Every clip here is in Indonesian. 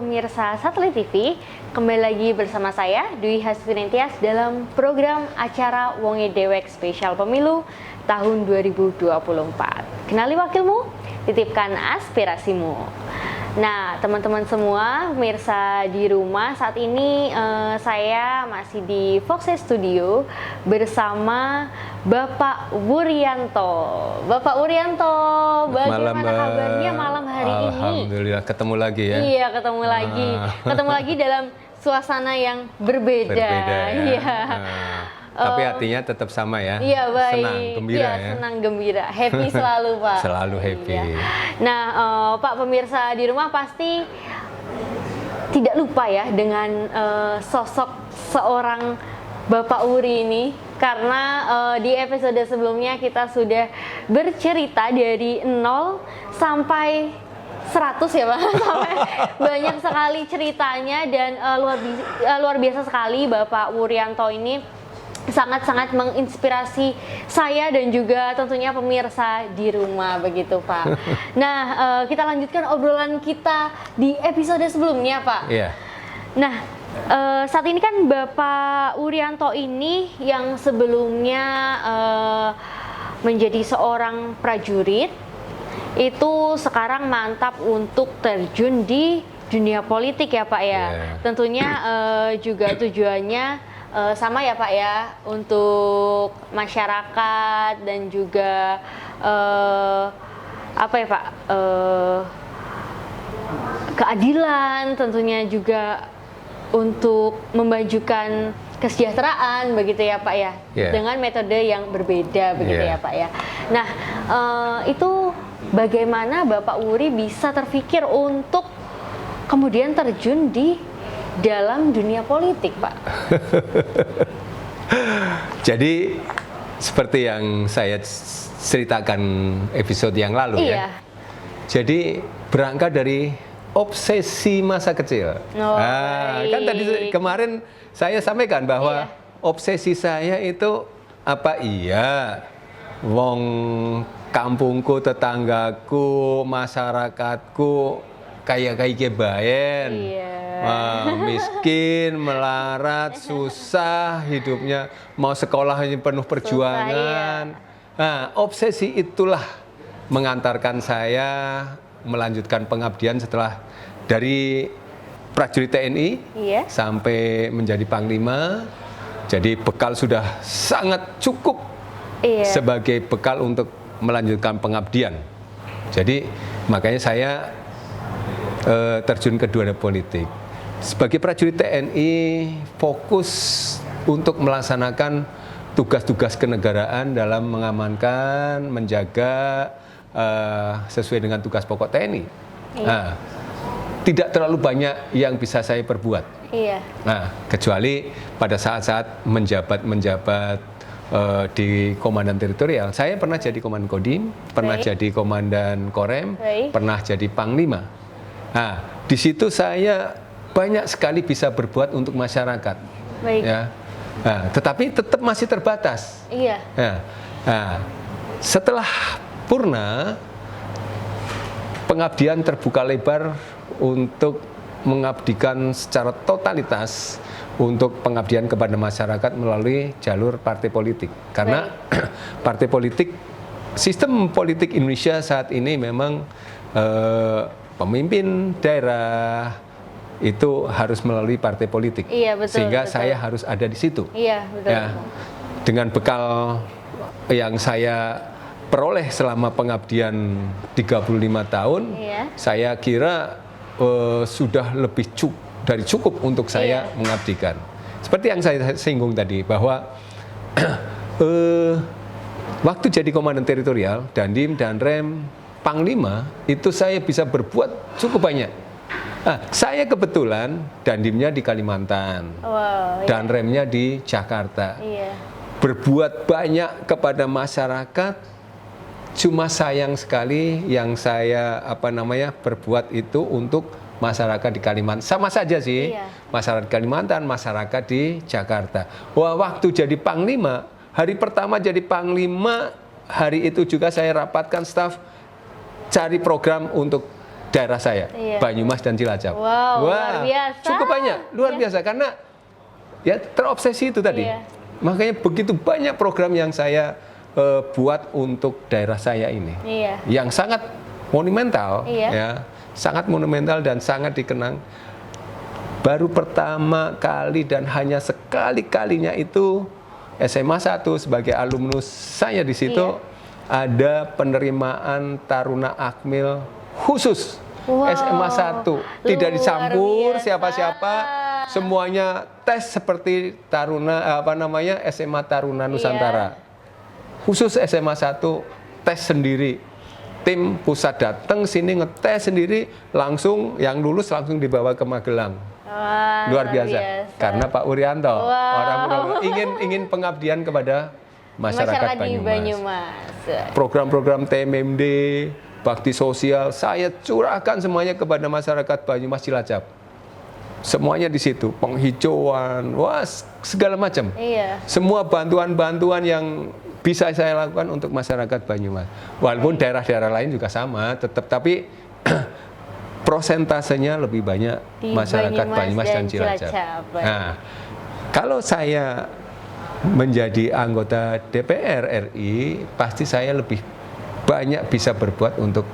pemirsa Satelit TV, kembali lagi bersama saya Dwi Hasfinentias dalam program acara Wonge Dewek Spesial Pemilu tahun 2024. Kenali wakilmu, titipkan aspirasimu. Nah, teman-teman semua, pemirsa di rumah, saat ini saya masih di Fox Studio bersama Bapak Wuryanto. Bapak Wuryanto, bagaimana kabarnya malam hari ini? Alhamdulillah, ketemu lagi ya. Iya, ketemu lagi. Ketemu lagi dalam suasana yang berbeda. Berbeda ya. Iya. Tapi hatinya tetap sama ya. Iya, baik. Senang, gembira ya. Senang, gembira. Happy selalu, Pak. Selalu happy. Iya. Nah, Pak, pemirsa di rumah pasti tidak lupa ya dengan sosok seorang Bapak Wuri ini. Karena di episode sebelumnya kita sudah bercerita dari 0 sampai 100 ya Pak, sampai banyak sekali ceritanya dan luar biasa sekali Bapak Wuryanto ini sangat-sangat menginspirasi saya dan juga tentunya pemirsa di rumah begitu Pak. Nah, kita lanjutkan obrolan kita di episode sebelumnya Pak. Iya. Nah, saat ini kan Bapak Wuryanto ini yang sebelumnya menjadi seorang prajurit, itu sekarang mantap untuk terjun di dunia politik ya Pak ya. Yeah. Tentunya juga tujuannya sama ya Pak ya, untuk masyarakat dan juga apa ya Pak, keadilan, tentunya juga untuk memajukan kesejahteraan begitu ya Pak ya, dengan metode yang berbeda begitu ya Pak ya. Nah, itu bagaimana Bapak Wuri bisa terpikir untuk kemudian terjun di dalam dunia politik, Pak? Jadi seperti yang saya ceritakan episode yang lalu ya. Jadi berangkat dari obsesi masa kecil. Kan tadi kemarin saya sampaikan bahwa obsesi saya itu apa wong kampungku, tetanggaku, masyarakatku kayak kebayen, miskin, melarat, susah hidupnya, mau sekolahnya penuh perjuangan. Nah, obsesi itulah mengantarkan saya melanjutkan pengabdian setelah dari prajurit TNI sampai menjadi Panglima. Jadi bekal sudah sangat cukup sebagai bekal untuk melanjutkan pengabdian. Jadi makanya saya terjun ke dunia politik. Sebagai prajurit TNI fokus untuk melaksanakan tugas-tugas kenegaraan dalam mengamankan, menjaga sesuai dengan tugas pokok TNI. Nah, tidak terlalu banyak yang bisa saya perbuat. Nah, kecuali pada saat-saat menjabat di komandan teritorial. Saya pernah jadi komandan Kodim, pernah jadi komandan Korem, pernah jadi Panglima. Nah, di situ saya banyak sekali bisa berbuat untuk masyarakat. Ya. Nah, tetapi tetap masih terbatas. Nah, setelah purna, pengabdian terbuka lebar untuk mengabdikan secara totalitas untuk pengabdian kepada masyarakat melalui jalur partai politik. Karena partai politik, sistem politik Indonesia saat ini memang pemimpin daerah itu harus melalui partai politik. Sehingga saya harus ada di situ. Dengan bekal yang saya peroleh selama pengabdian 35 tahun, saya kira sudah lebih dari cukup untuk saya mengabdikan. Seperti yang saya singgung tadi, bahwa waktu jadi komandan teritorial, Dandim, Danrem, Panglima, itu saya bisa berbuat cukup banyak. Saya kebetulan Dandimnya di Kalimantan, Danremnya di Jakarta. Berbuat banyak kepada masyarakat. Cuma sayang sekali yang saya berbuat itu untuk masyarakat di Kalimantan. Sama saja sih, masyarakat di Kalimantan, masyarakat di Jakarta. Waktu jadi Panglima, hari pertama jadi Panglima, hari itu juga saya rapatkan staf cari program untuk daerah saya, Banyumas dan Cilacap. Wow, luar biasa. Cukup banyak, luar biasa karena ya terobsesi itu tadi. Makanya begitu banyak program yang saya buat untuk daerah saya ini, yang sangat monumental, ya, sangat monumental dan sangat dikenang. Baru pertama kali dan hanya sekali-kalinya itu SMA 1 sebagai alumnus saya di situ ada penerimaan Taruna Akmil khusus SMA 1. Tidak dicampur siapa-siapa, semuanya tes seperti Taruna SMA Taruna Nusantara. Khusus SMA 1 tes sendiri. Tim pusat datang sini ngetes sendiri, langsung yang lulus langsung dibawa ke Magelang. Luar biasa. Karena Pak Wuryanto orang ingin pengabdian kepada masyarakat Banyumas. Program-program TMMD, bakti sosial, saya curahkan semuanya kepada masyarakat Banyumas Cilacap. Semuanya di situ, penghijauan, segala macam. Semua bantuan-bantuan yang bisa saya lakukan untuk masyarakat Banyumas. Walaupun daerah-daerah lain juga sama, tapi prosentasenya lebih banyak di masyarakat Banyumas dan Cilacap. Nah, kalau saya menjadi anggota DPR RI, pasti saya lebih banyak bisa berbuat untuk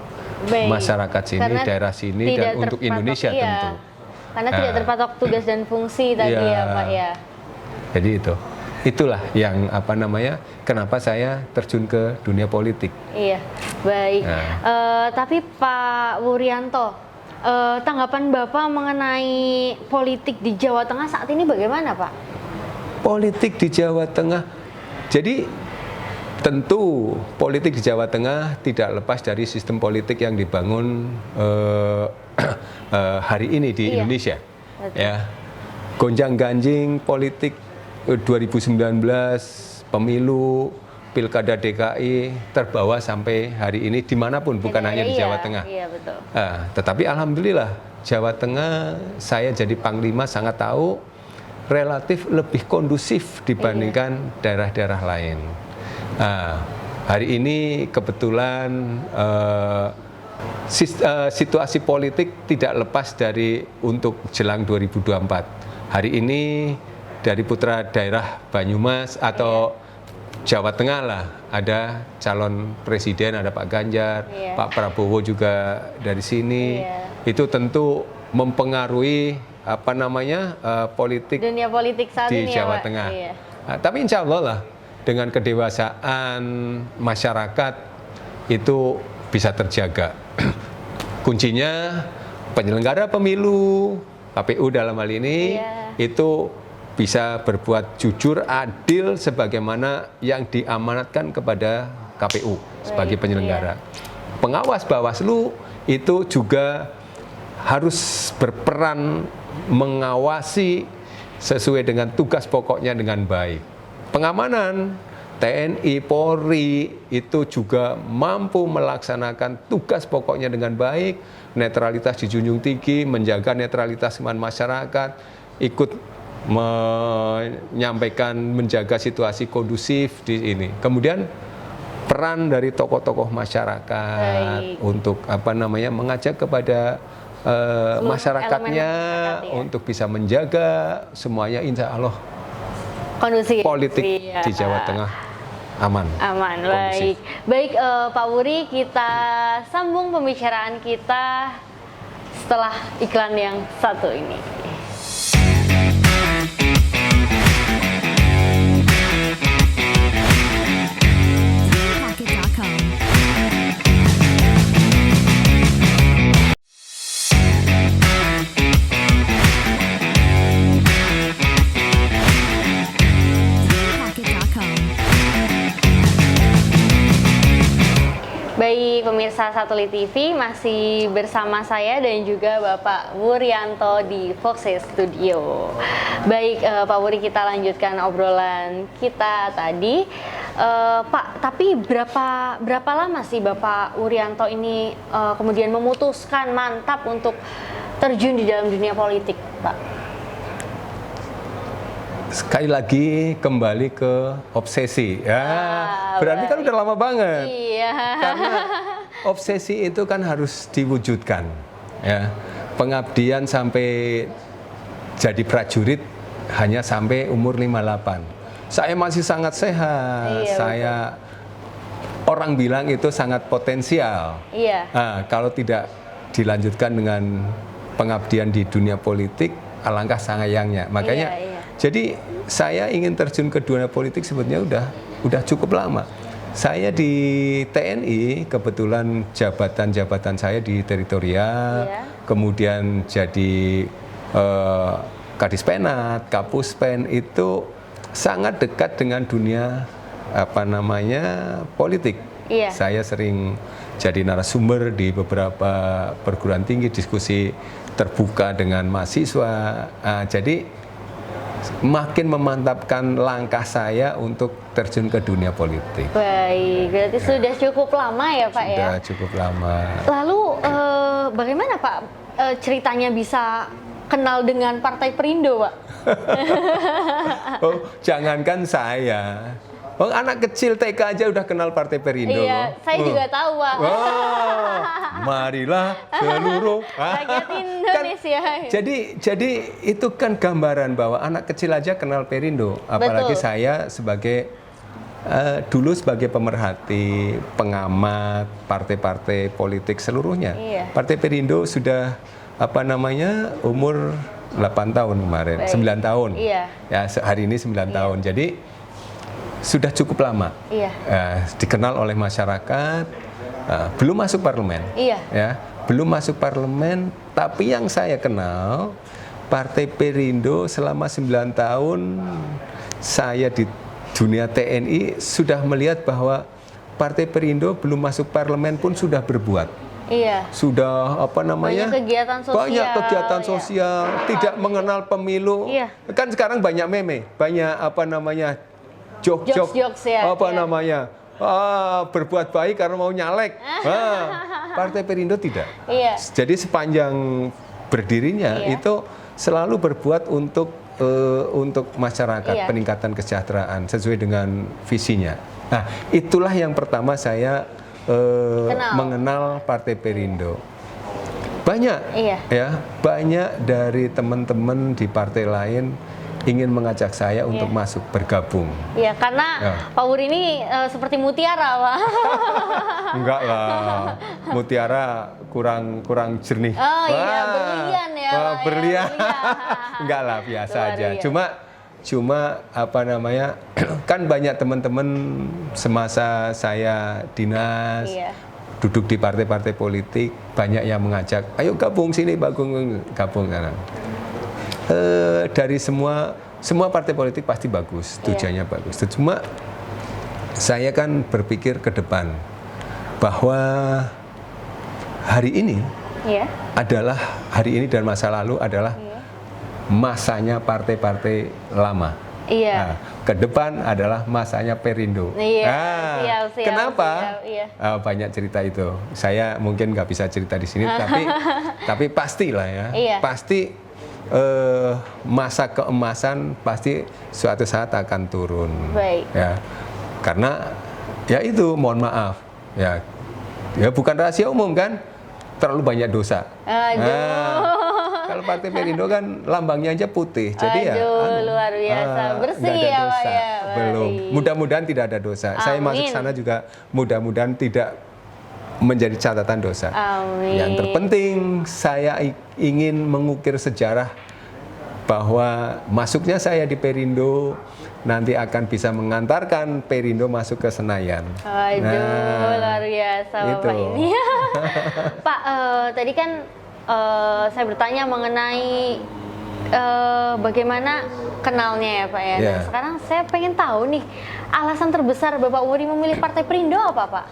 masyarakat sini, karena daerah sini, dan untuk Indonesia tentu. Karena tidak terpatok tugas dan fungsi tadi ya Pak ya. Jadi itulah yang kenapa saya terjun ke dunia politik. Iya, baik. Tapi Pak Wuryanto, tanggapan Bapak mengenai politik di Jawa Tengah saat ini bagaimana Pak? Politik di Jawa Tengah, jadi tentu politik di Jawa Tengah tidak lepas dari sistem politik yang dibangun hari ini di Indonesia. Ya, gonjang-ganjing politik 2019, pemilu, pilkada DKI terbawa sampai hari ini dimanapun, bukan hanya di Jawa Tengah. Betul. Tetapi alhamdulillah Jawa Tengah saya jadi panglima sangat tahu relatif lebih kondusif dibandingkan daerah-daerah lain. Hari ini kebetulan situasi politik tidak lepas dari untuk jelang 2024. Hari ini dari putra daerah Banyumas atau Jawa Tengah lah, ada calon presiden, ada Pak Ganjar, Pak Prabowo juga dari sini. Itu tentu mempengaruhi politik dunia politik saat di ini Jawa ya, Tengah. Tapi insya Allah lah dengan kedewasaan masyarakat itu bisa terjaga. Kuncinya penyelenggara pemilu, KPU dalam hal ini, itu bisa berbuat jujur, adil sebagaimana yang diamanatkan kepada KPU sebagai penyelenggara. Pengawas Bawaslu itu juga harus berperan mengawasi sesuai dengan tugas pokoknya dengan baik. Pengamanan TNI, Polri itu juga mampu melaksanakan tugas pokoknya dengan baik, netralitas dijunjung tinggi, menjaga netralitas masyarakat, ikut menyampaikan, menjaga situasi kondusif di ini. Kemudian peran dari tokoh-tokoh masyarakat untuk mengajak kepada masyarakatnya untuk bisa menjaga semuanya, insya Allah kondusif. Politik di Jawa Tengah aman. Baik Pak Wuri, kita sambung pembicaraan kita setelah iklan yang satu ini. Baik, pemirsa Satelit TV, masih bersama saya dan juga Bapak Wuryanto di Foxes Studio. Baik, Pak Wuri, kita lanjutkan obrolan kita tadi. Pak, tapi berapa lama sih Bapak Wuryanto ini kemudian memutuskan mantap untuk terjun di dalam dunia politik, Pak? Sekali lagi kembali ke obsesi. Berarti kan udah lama banget. Iya. Karena obsesi itu kan harus diwujudkan. ya. Pengabdian sampai jadi prajurit hanya sampai umur 58. Saya masih sangat sehat. Iya, Saya orang bilang itu sangat potensial. Iya. Nah, kalau tidak dilanjutkan dengan pengabdian di dunia politik, alangkah sayangnya. Makanya, Iya. jadi saya ingin terjun ke dunia politik sebetulnya udah cukup lama. Saya di TNI, kebetulan jabatan-jabatan saya di teritorial, Iya. kemudian jadi Kadispenat, Kapuspen itu sangat dekat dengan dunia politik. Iya. Saya sering jadi narasumber di beberapa perguruan tinggi, diskusi terbuka dengan mahasiswa. Jadi makin memantapkan langkah saya untuk terjun ke dunia politik. Baik, berarti sudah cukup lama ya Pak ya? Sudah cukup lama. Lalu bagaimana Pak ceritanya bisa kenal dengan Partai Perindo, Pak? Oh, jangankan saya. Oh, anak kecil TK aja udah kenal Partai Perindo. Iya, saya juga tahu, Pak. Wah, marilah seluruh rakyat Indonesia. Jadi itu kan gambaran bahwa anak kecil aja kenal Perindo. Apalagi Betul. saya sebagai dulu sebagai pemerhati, pengamat partai-partai politik seluruhnya. Iya. Partai Perindo sudah umur 8 tahun kemarin, Baik. 9 tahun. Iya. Ya, hari ini 9 tahun. Jadi sudah cukup lama. Iya. Dikenal oleh masyarakat, belum masuk parlemen. Iya. Ya, belum masuk parlemen, tapi yang saya kenal Partai Perindo selama 9 tahun saya di dunia TNI sudah melihat bahwa Partai Perindo belum masuk parlemen pun sudah berbuat. Iya. Sudah Banyak kegiatan sosial. banyak kegiatan ya. sosial, tidak mengenal pemilu. Iya. Kan sekarang banyak meme, banyak jok-jok, Jokes-jokes ya, iya. berbuat baik karena mau nyalek. Partai Perindo tidak. Iya. Jadi sepanjang berdirinya Iya. itu selalu berbuat untuk masyarakat, Iya. peningkatan kesejahteraan sesuai dengan visinya. Nah, itulah yang pertama saya mengenal Partai Perindo. Banyak, Iya. ya, banyak dari teman-teman di partai lain ingin mengajak saya untuk masuk bergabung. Iya, karena Ya. Pak Wuri ini seperti mutiara, Pak. Enggak lah, mutiara kurang jernih. Oh iya, berlian ya, Pak, ya, berlian. berlian. Enggak lah, biasa Luar aja. biasa. Cuma kan banyak teman-teman semasa saya dinas, Iya. duduk di partai-partai politik, banyak yang mengajak, ayo gabung sini, gabung sana. Dari semua partai politik pasti bagus, tujuannya bagus. Cuma saya kan berpikir ke depan bahwa hari ini Iya. hari ini dan masa lalu adalah masanya partai-partai lama. Iya. Nah, ke depan adalah masanya Perindo. Iya, siap, Kenapa? siap, iya. Banyak cerita itu. Saya mungkin nggak bisa cerita di sini, tapi pastilah ya. Iya. Pasti masa keemasan pasti suatu saat akan turun. Baik. Ya, karena ya itu, mohon maaf, ya bukan rahasia umum kan, terlalu banyak dosa. Aduh. Kalau Partai Perindo kan lambangnya aja putih, jadi luar biasa. Bersih nggak ada ya, Pak, dosa. ya. Belum. Baik. Mudah-mudahan tidak ada dosa. Saya masuk Amin. sana juga mudah-mudahan tidak menjadi catatan dosa. Amin. Yang terpenting saya ingin mengukir sejarah bahwa masuknya saya di Perindo nanti akan bisa mengantarkan Perindo masuk ke Senayan. Aduh, luar biasa Bapak itu. ini. Pak, tadi kan saya bertanya mengenai bagaimana kenalnya ya Pak ya. Ya. Nah, sekarang saya pengen tahu nih, alasan terbesar Bapak Wuri memilih Partai Perindo apa Pak?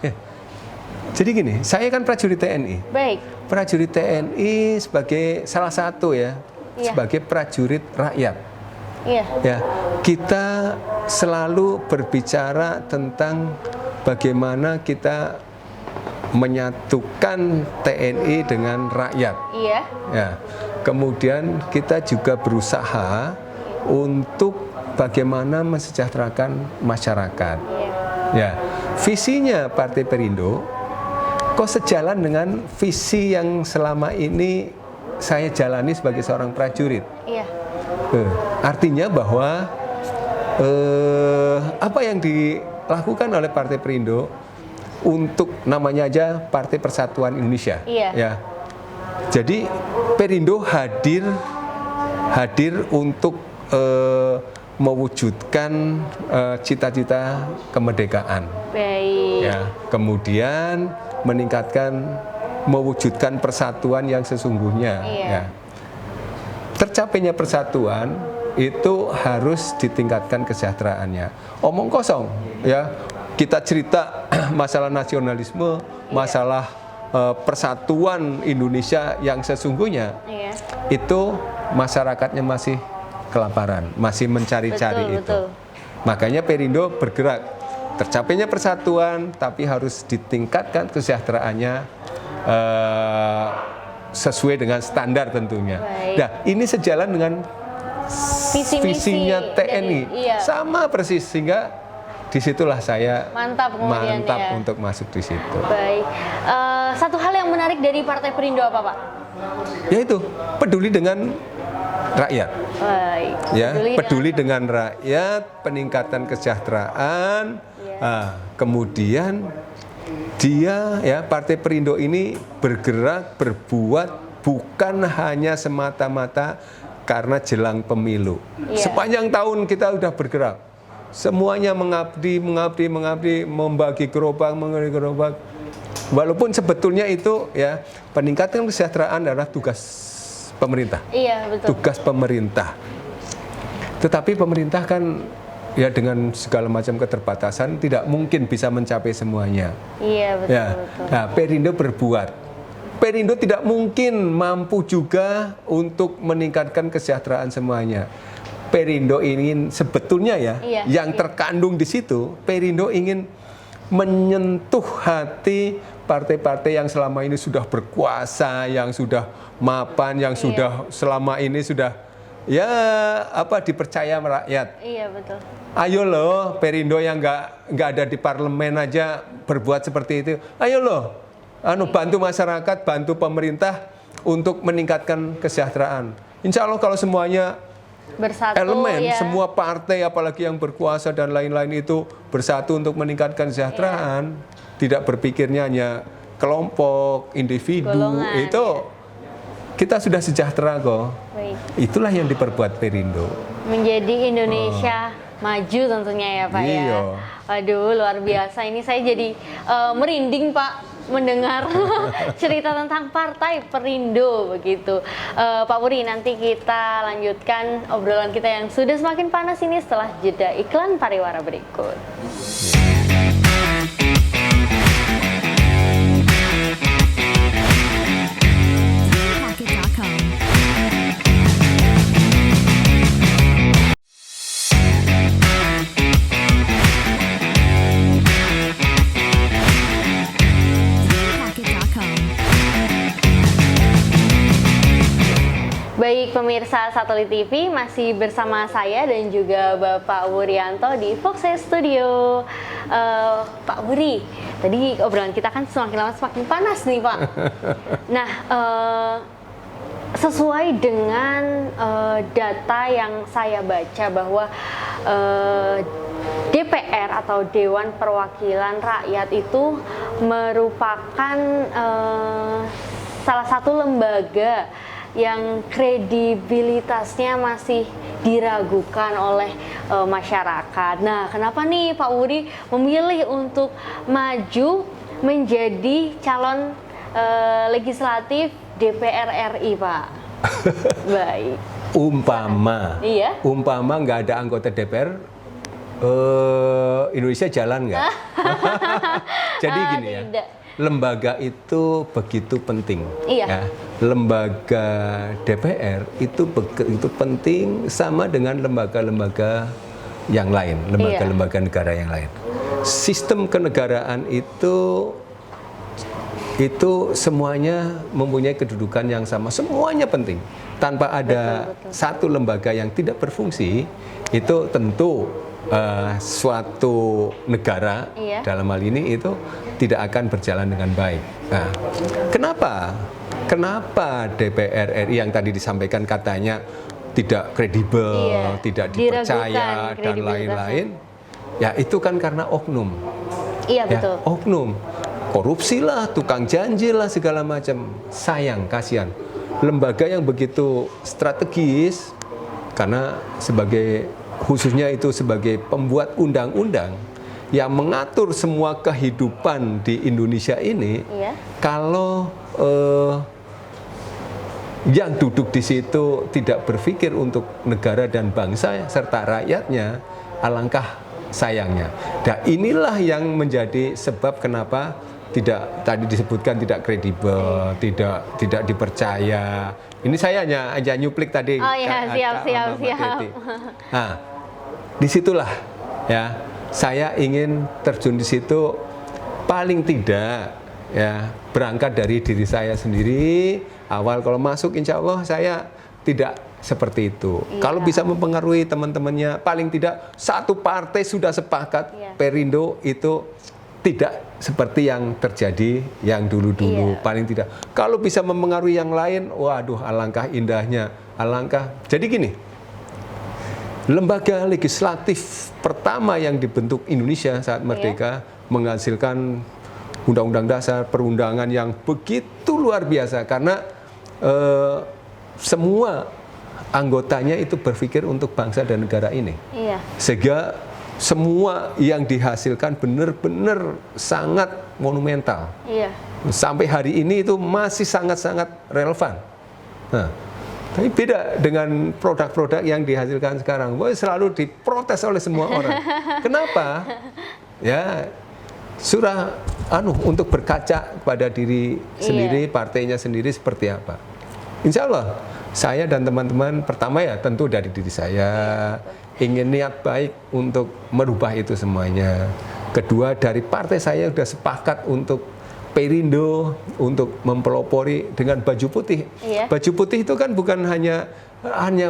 Jadi gini, saya kan prajurit TNI. Baik. Prajurit TNI sebagai salah satu ya, Iya. sebagai prajurit rakyat. Iya. Ya, kita selalu berbicara tentang bagaimana kita menyatukan TNI dengan rakyat. Iya. Ya, kemudian kita juga berusaha untuk bagaimana mensejahterakan masyarakat. Iya. Ya, visinya Partai Perindo kok sejalan dengan visi yang selama ini saya jalani sebagai seorang prajurit. Iya. Artinya bahwa apa yang dilakukan oleh Partai Perindo untuk namanya aja Partai Persatuan Indonesia. Iya. Ya. Jadi Perindo hadir untuk mewujudkan cita-cita kemerdekaan. Baik. Ya. Kemudian mewujudkan persatuan yang sesungguhnya. Iya. Ya. Tercapainya persatuan itu harus ditingkatkan kesejahteraannya. Omong kosong, ya. Kita cerita masalah nasionalisme, masalah persatuan Indonesia yang sesungguhnya, itu masyarakatnya masih kelaparan, masih mencari-cari itu. Betul. Makanya Perindo bergerak, tercapainya persatuan, tapi harus ditingkatkan kesejahteraannya sesuai dengan standar tentunya. Baik. Nah, ini sejalan dengan visinya TNI, sama persis, sehingga disitulah saya mantap ya. Untuk masuk di situ. Baik. Satu hal yang menarik dari Partai Perindo apa, Pak? Yaitu peduli dengan rakyat. Baik. Ya, peduli dengan rakyat, peningkatan kesejahteraan. Kemudian dia, ya, Partai Perindo ini bergerak, berbuat bukan hanya semata-mata karena jelang pemilu. Sepanjang tahun kita sudah bergerak. Semuanya mengabdi, membagi gerobak. Walaupun sebetulnya itu, ya, peningkatan kesejahteraan adalah tugas pemerintah. Iya, betul. Tugas pemerintah. Tetapi pemerintah kan, ya, dengan segala macam keterbatasan tidak mungkin bisa mencapai semuanya. Iya, betul. Ya. Nah, Perindo berbuat. Perindo tidak mungkin mampu juga untuk meningkatkan kesejahteraan semuanya. Perindo ingin sebetulnya, ya, yang terkandung di situ, Perindo ingin menyentuh hati partai-partai yang selama ini sudah berkuasa, yang sudah mapan, yang sudah selama ini sudah, ya, dipercaya rakyat. Iya, betul. Ayo loh, Perindo yang nggak ada di parlemen aja berbuat seperti itu. Ayo loh, bantu masyarakat, bantu pemerintah untuk meningkatkan kesejahteraan. Insya Allah kalau semuanya bersatu, elemen, semua partai apalagi yang berkuasa dan lain-lain itu bersatu untuk meningkatkan kesejahteraan, tidak berpikirnya hanya kelompok, individu, golongan, itu kita sudah sejahtera kok. Baik. Itulah yang diperbuat Perindo. Menjadi Indonesia maju tentunya ya, Pak. Iya. Ya. Aduh, luar biasa. Ini saya jadi merinding, Pak, mendengar cerita tentang Partai Perindo begitu. Pak Wuri, nanti kita lanjutkan obrolan kita yang sudah semakin panas ini setelah jeda iklan pariwara berikut. Baik, pemirsa Satelit TV, masih bersama saya dan juga Bapak Wuryanto di Foxes Studio. Pak Wuri, tadi obrolan kita kan semakin lama semakin panas nih, Pak. Nah, sesuai dengan data yang saya baca bahwa DPR atau Dewan Perwakilan Rakyat itu merupakan salah satu lembaga yang kredibilitasnya masih diragukan oleh masyarakat. Nah, kenapa nih Pak Wuri memilih untuk maju menjadi calon legislatif DPR RI, Pak? Baik. Umpama nggak ada anggota DPR, Indonesia jalan nggak? Jadi gini ya. Tidak. Lembaga itu begitu penting. Iya. Ya. Lembaga DPR itu begitu penting sama dengan lembaga-lembaga yang lain, lembaga-lembaga negara yang lain. Sistem kenegaraan itu semuanya mempunyai kedudukan yang sama, semuanya penting. Tanpa ada satu lembaga yang tidak berfungsi, itu tentu suatu negara dalam hal ini itu tidak akan berjalan dengan baik. Nah, kenapa DPR RI yang tadi disampaikan katanya tidak kredibel, tidak dipercaya dan lain-lain? Ya itu kan karena oknum. Iya betul. Ya, oknum, korupsi lah, tukang janji lah segala macam. Sayang, kasihan. Lembaga yang begitu strategis, karena khususnya itu sebagai pembuat undang-undang yang mengatur semua kehidupan di Indonesia ini, kalau yang duduk di situ tidak berpikir untuk negara dan bangsa serta rakyatnya, alangkah sayangnya. Dan inilah yang menjadi sebab kenapa tadi disebutkan tidak kredibel, tidak dipercaya. Ini saya hanya nyuplik tadi. Oh iya, siap. Nah, disitulah ya saya ingin terjun di situ, paling tidak ya berangkat dari diri saya sendiri. Awal kalau masuk insya Allah saya tidak seperti itu. Kalau bisa mempengaruhi teman-temannya, paling tidak satu partai sudah sepakat Perindo itu tidak seperti yang terjadi yang dulu-dulu, paling tidak. Kalau bisa mempengaruhi yang lain, waduh alangkah indahnya, alangkah. Jadi gini, lembaga legislatif pertama yang dibentuk Indonesia saat merdeka menghasilkan undang-undang dasar, perundangan yang begitu luar biasa karena semua anggotanya itu berpikir untuk bangsa dan negara ini. Sehingga semua yang dihasilkan benar-benar sangat monumental. Sampai hari ini itu masih sangat-sangat relevan. Nah, tapi beda dengan produk-produk yang dihasilkan sekarang. Wah, selalu diprotes oleh semua orang. Kenapa? Ya, untuk berkaca kepada diri sendiri, partainya sendiri seperti apa. Insya Allah, saya dan teman-teman pertama ya tentu dari diri saya ingin niat baik untuk merubah itu semuanya. Kedua, dari partai saya sudah sepakat untuk Perindo untuk mempelopori dengan baju putih. Baju putih itu kan bukan hanya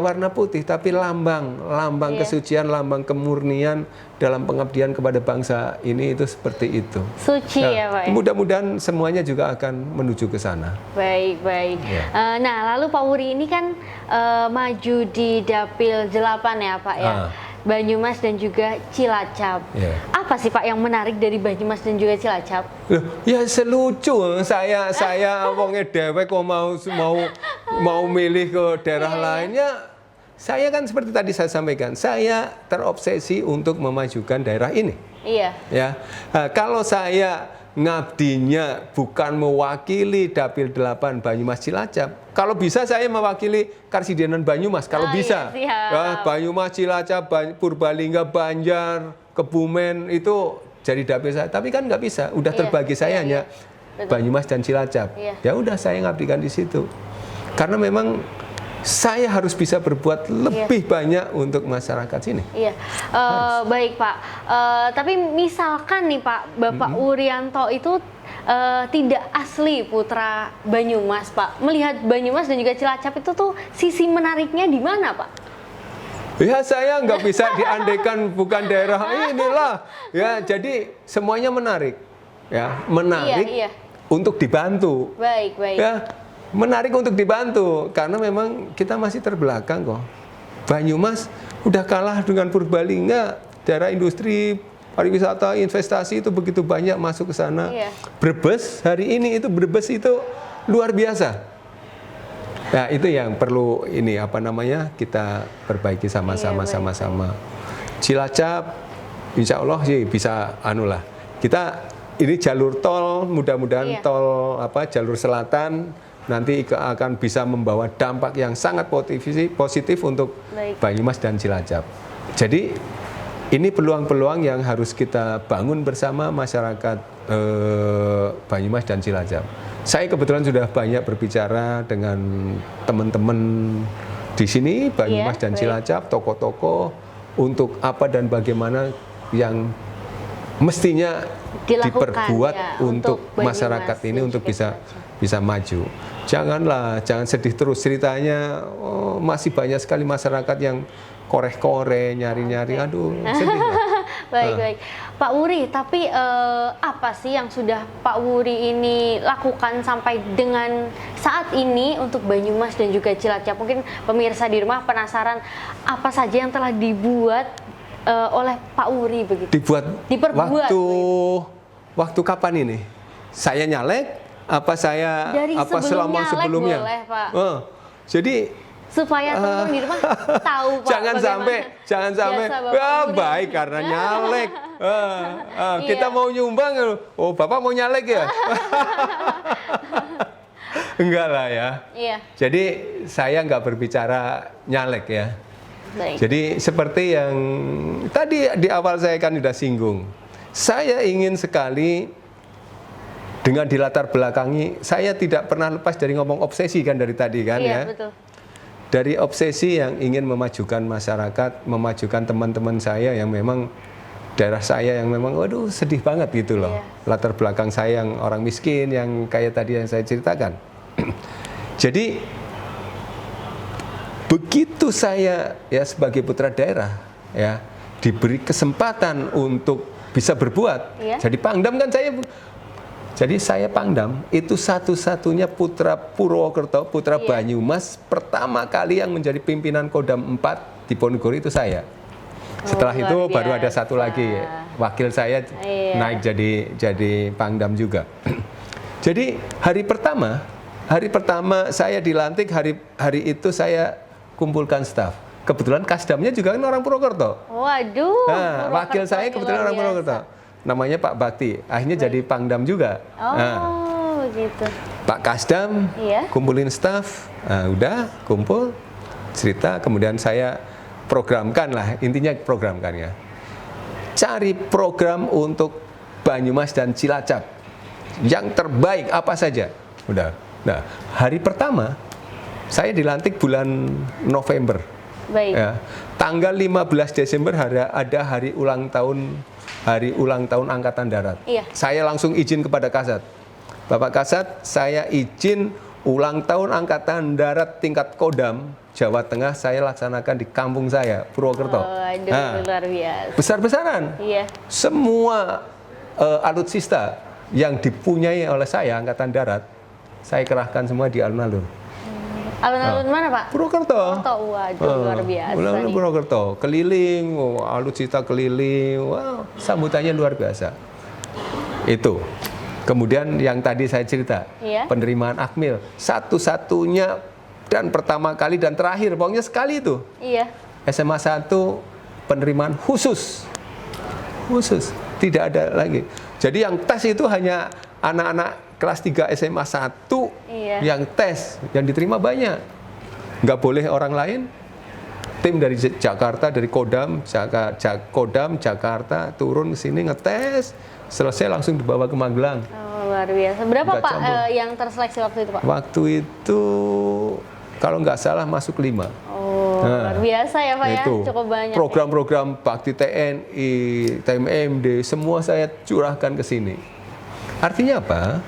warna putih, tapi lambang kesucian, lambang kemurnian dalam pengabdian kepada bangsa ini, itu seperti itu. Suci ya Pak. Mudah-mudahan semuanya juga akan menuju ke sana. Baik. Nah, lalu Pak Wuri ini kan maju di Dapil 8 ya Pak ya. Banyumas dan juga Cilacap. Apa sih Pak yang menarik dari Banyumas dan juga Cilacap? Ya selucu saya wongnya dewek kok mau milih ke daerah lainnya. Saya kan seperti tadi saya sampaikan, saya terobsesi untuk memajukan daerah ini. Ya. Kalau saya ngabdinya bukan mewakili Dapil 8 Banyumas Cilacap, kalau bisa saya mewakili Karsidenan Banyumas, kalau bisa. Ya, Banyumas, Cilacap, Purbalingga, Banjar, Kebumen itu jadi dapil saya, tapi kan nggak bisa, udah terbagi saya hanya Banyumas dan Cilacap. Ya udah saya ngabdikan di situ. Karena memang saya harus bisa berbuat lebih banyak untuk masyarakat sini. Baik Pak, tapi misalkan nih Pak, Bapak Wuryanto itu tidak asli putra Banyumas Pak. Melihat Banyumas dan juga Cilacap itu tuh sisi menariknya di mana Pak? Ya saya nggak bisa diandaikan bukan daerah inilah. Ya jadi semuanya menarik. Ya menarik untuk dibantu. Baik. Ya, menarik untuk dibantu karena memang kita masih terbelakang kok. Banyumas udah kalah dengan Purbalingga, daerah industri, pariwisata, investasi itu begitu banyak masuk ke sana. Brebes hari ini Brebes itu luar biasa. Nah, itu yang perlu kita perbaiki sama-sama. Cilacap insya Allah sih bisa Kita ini jalur tol, mudah-mudahan tol jalur selatan nanti akan bisa membawa dampak yang sangat positif untuk Banyumas dan Cilacap. Jadi ini peluang-peluang yang harus kita bangun bersama masyarakat Banyumas dan Cilacap. Saya kebetulan sudah banyak berbicara dengan teman-teman di sini, Banyumas dan Cilacap, tokoh-tokoh, untuk apa dan bagaimana yang mestinya diperbuat untuk masyarakat ini untuk bisa maju. Jangan sedih terus ceritanya. Masih banyak sekali masyarakat yang koreh-koreh, nyari-nyari. Aduh, sedih. Baik. Pak Wuri, tapi apa sih yang sudah Pak Wuri ini lakukan sampai dengan saat ini untuk Banyumas dan juga Cilacap? Mungkin pemirsa di rumah penasaran apa saja yang telah dibuat oleh Pak Wuri begitu. Diperbuat. Waktu kapan ini? Saya nyalek apa saya Dari apa selama nyalek sebelumnya? boleh, Pak. Jadi Supaya teman-teman di rumah tahu, Pak. jangan sampai jasa Bapak ya Wuri. baik karena nyalek. Kita Iya. mau nyumbang, oh Bapak mau nyalek ya? Enggak lah ya. Iya. Jadi saya nggak berbicara nyalek ya. Baik. Jadi seperti yang tadi di awal saya kan sudah singgung, saya ingin sekali dengan dilatar belakangi, saya tidak pernah lepas dari ngomong obsesi kan dari tadi kan Iya, ya. betul. Dari obsesi yang ingin memajukan masyarakat, memajukan teman-teman saya yang memang daerah saya yang memang waduh sedih banget gitu loh. Iya. Latar belakang saya yang orang miskin yang kayak tadi yang saya ceritakan. Jadi begitu saya ya sebagai putra daerah ya diberi kesempatan untuk bisa berbuat, Iya. jadi Pangdam kan saya Pangdam itu satu-satunya putra Purwokerto, putra Iya. Banyumas pertama kali yang menjadi pimpinan Kodam 4 di Ponorogo itu saya. Setelah luar itu baru ada biasa. satu lagi wakil saya Iya. naik jadi Pangdam juga. Jadi hari pertama saya dilantik, hari itu saya kumpulkan staf. Kebetulan kasdamnya juga kan orang Purwokerto. Waduh. Nah, wakil Purwokerto saya ini kebetulan luar orang biasa. Purwokerto. Namanya Pak Bakti. Akhirnya jadi Pangdam juga. Oh, Nah, gitu. Pak Kasdam Iya. kumpulin staf. Nah, udah kumpul cerita, kemudian saya programkan lah, intinya programkan ya. Cari program untuk Banyumas dan Cilacap. Yang terbaik apa saja. Udah. Nah, hari pertama saya dilantik bulan November. Baik. Ya. Tanggal 15 Desember ada hari ulang tahun Angkatan Darat. Iya. Saya langsung izin kepada Kasat. Bapak Kasat, saya izin ulang tahun Angkatan Darat tingkat Kodam Jawa Tengah saya laksanakan di kampung saya, Purwokerto. Aduh, Nah, luar biasa. besar-besaran. Iya. Semua alutsista yang dipunyai oleh saya Angkatan Darat, saya kerahkan semua di alun-alun. Alun-alun mana, Pak? Purwokerto. Waduh, luar biasa Alun-alun nih. Purwokerto, keliling, alutsista keliling, wow, sambutannya luar biasa. Itu. Kemudian yang tadi saya cerita, Iya. penerimaan Akmil, satu-satunya dan pertama kali dan terakhir, pokoknya sekali itu. Iya. SMA 1 penerimaan khusus, tidak ada lagi. Jadi yang tes itu hanya anak-anak kelas 3 SMA 1 Iya. yang tes, yang diterima banyak. Nggak boleh orang lain. Tim dari Jakarta, dari Kodam Jakarta turun ke sini ngetes, selesai langsung dibawa ke Magelang. Oh, luar biasa. Berapa, Nggak Pak, campur. yang terseleksi waktu itu, Pak? Waktu itu kalau nggak salah masuk 5. Oh, luar biasa ya, Pak, ya. Cukup banyak. Program-program bakti TNI, TMMD, semua saya curahkan ke sini. Artinya apa?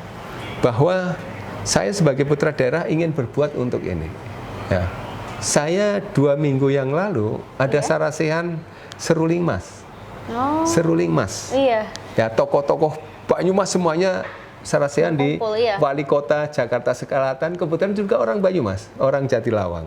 Bahwa saya sebagai putra daerah ingin berbuat untuk ini. Ya. Saya 2 minggu yang lalu ada sarasehan Seruling Mas. Oh, Seruling Mas. iya. Ya, tokoh-tokoh Banyumas semuanya sarasehan di Kumpul, iya. Wali Kota Jakarta Selatan, kebetulan juga orang Banyumas, orang Jatilawang.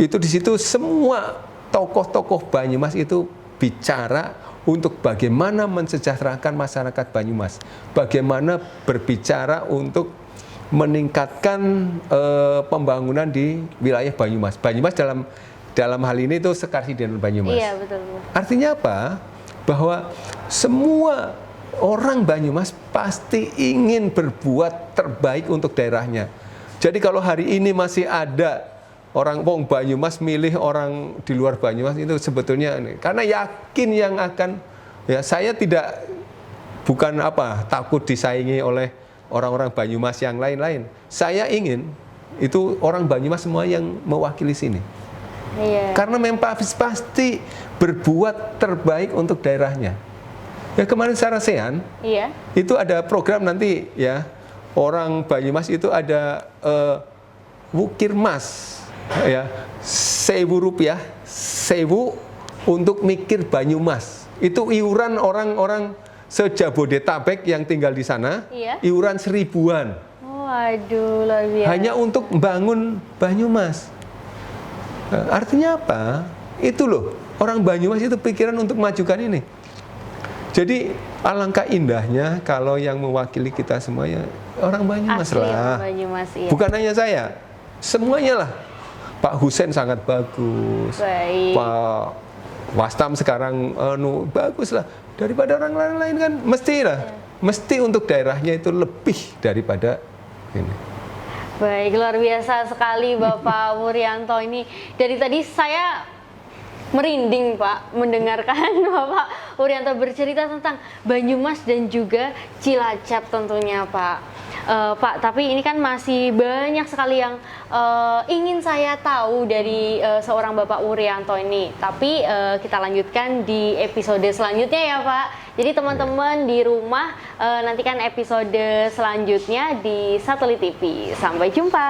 Itu di situ semua tokoh-tokoh Banyumas itu bicara untuk bagaimana mensejahterakan masyarakat Banyumas, bagaimana berbicara untuk meningkatkan pembangunan di wilayah Banyumas. Banyumas dalam hal ini itu Sekar Sidenan Banyumas. Iya, betul. Artinya apa? Bahwa semua orang Banyumas pasti ingin berbuat terbaik untuk daerahnya. Jadi kalau hari ini masih ada orang Banyumas milih orang di luar Banyumas, itu sebetulnya karena yakin yang akan, ya saya bukan takut disaingi oleh orang-orang Banyumas yang lain-lain. Saya ingin itu orang Banyumas semua yang mewakili sini. Iya. Karena memang pasti berbuat terbaik untuk daerahnya. Ya kemarin sarasehan, Iya. itu ada program nanti ya, orang Banyumas itu ada Wukirmas ya, 1.000 rupiah, 1.000 untuk mikir Banyumas. Itu iuran orang-orang se-Jabodetabek yang tinggal di sana, Iya. iuran 1000-an. Waduh, luar biasa. Hanya untuk membangun Banyumas. Artinya apa? Itu loh, orang Banyumas itu pikiran untuk majukan ini. Jadi alangkah indahnya kalau yang mewakili kita semuanya orang Banyumas Asli lah. orang Banyumas, iya. Bukan hanya saya, semuanya lah. Pak Husen sangat bagus. Baik. Pak Wastam sekarang bagus lah. Daripada orang lain kan mesti lah. Mesti untuk daerahnya itu lebih daripada ini. Baik, luar biasa sekali Bapak Wuryanto ini. Dari tadi saya merinding Pak mendengarkan Bapak Wuryanto bercerita tentang Banyumas dan juga Cilacap tentunya Pak. Pak, tapi ini kan masih banyak sekali yang ingin saya tahu dari seorang Bapak Wuryanto ini. Tapi kita lanjutkan di episode selanjutnya ya Pak. Jadi teman-teman di rumah nantikan episode selanjutnya di Satelit TV. Sampai jumpa.